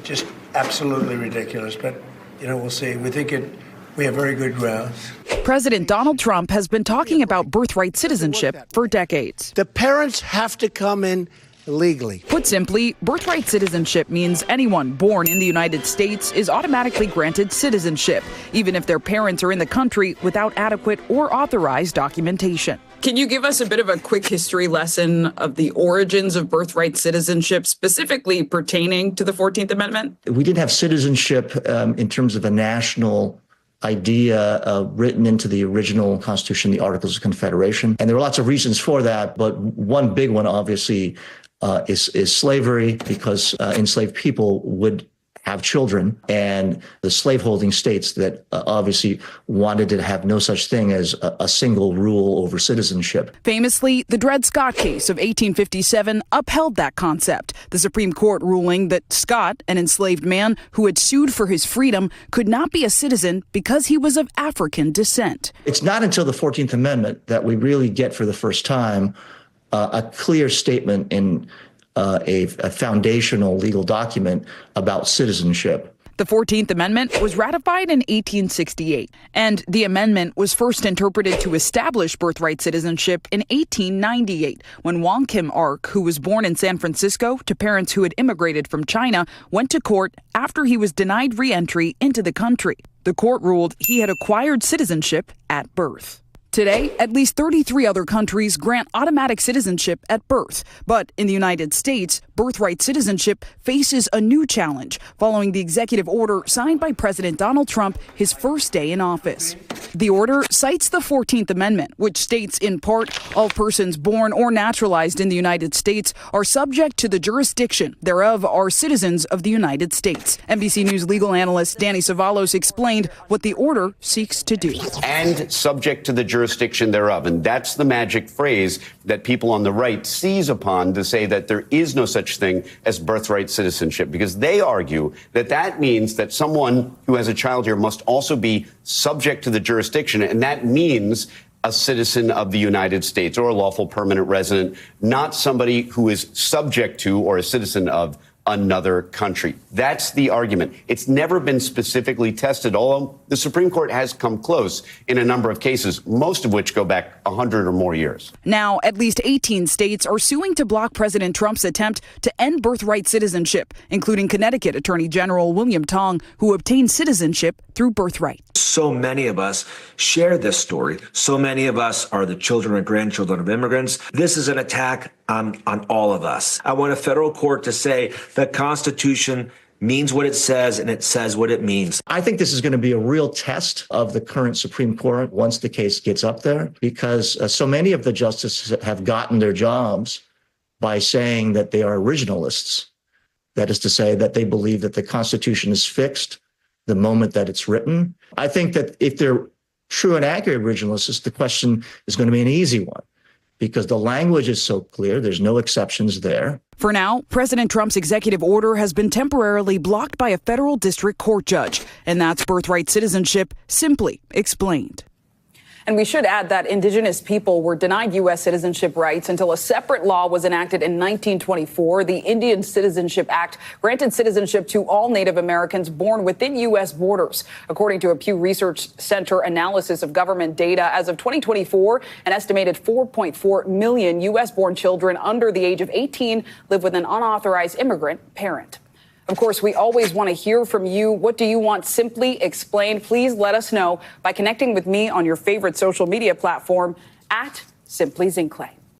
just absolutely ridiculous. But, we'll see. We have very good grounds. President Donald Trump has been talking about birthright citizenship for decades. The parents have to come in legally. Put simply, birthright citizenship means anyone born in the United States is automatically granted citizenship, even if their parents are in the country without adequate or authorized documentation. Can you give us a bit of a quick history lesson of the origins of birthright citizenship, specifically pertaining to the 14th Amendment? We didn't have citizenship in terms of a national idea written into the original Constitution, the Articles of Confederation. And there were lots of reasons for that, but one big one, obviously, is slavery, because enslaved people would have children, and the slaveholding states that obviously wanted to have no such thing as a single rule over citizenship. Famously, the Dred Scott case of 1857 upheld that concept, the Supreme Court ruling that Scott, an enslaved man who had sued for his freedom, could not be a citizen because he was of African descent. It's not until the 14th Amendment that we really get for the first time a clear statement in a foundational legal document about citizenship. The 14th Amendment was ratified in 1868, and the amendment was first interpreted to establish birthright citizenship in 1898, when Wong Kim Ark, who was born in San Francisco to parents who had immigrated from China, went to court after he was denied re-entry into the country. The court ruled he had acquired citizenship at birth. Today, at least 33 other countries grant automatic citizenship at birth. But in the United States, birthright citizenship faces a new challenge following the executive order signed by President Donald Trump his first day in office. The order cites the 14th Amendment, which states in part, all persons born or naturalized in the United States are subject to the jurisdiction thereof are citizens of the United States. NBC News legal analyst Danny Savalos explained what the order seeks to do. And subject to the jurisdiction thereof. And that's the magic phrase that people on the right seize upon to say that there is no such thing as birthright citizenship, because they argue that that means that someone who has a child here must also be subject to the jurisdiction. And that means a citizen of the United States or a lawful permanent resident, not somebody who is subject to or a citizen of another country. That's the argument. It's never been specifically tested, although the Supreme Court has come close in a number of cases, most of which go back 100 or more years. Now, at least 18 states are suing to block President Trump's attempt to end birthright citizenship, including Connecticut Attorney General William Tong, who obtained citizenship through birthright. So many of us share this story. So many of us are the children or grandchildren of immigrants. This is an attack on all of us. I want a federal court to say the Constitution means what it says and it says what it means. I think this is going to be a real test of the current Supreme Court once the case gets up there, because so many of the justices have gotten their jobs by saying that they are originalists. That is to say that they believe that the Constitution is fixed the moment that it's written. I think that if they're true and accurate originalists, the question is going to be an easy one, because the language is so clear. There's no exceptions there. For now, President Trump's executive order has been temporarily blocked by a federal district court judge, and that's birthright citizenship simply explained. And we should add that indigenous people were denied U.S. citizenship rights until a separate law was enacted in 1924. The Indian Citizenship Act granted citizenship to all Native Americans born within U.S. borders. According to a Pew Research Center analysis of government data, as of 2024, an estimated 4.4 million U.S.-born children under the age of 18 live with an unauthorized immigrant parent. Of course, we always want to hear from you. What do you want simply explained? Please let us know by connecting with me on your favorite social media platform @SimplyZinclay.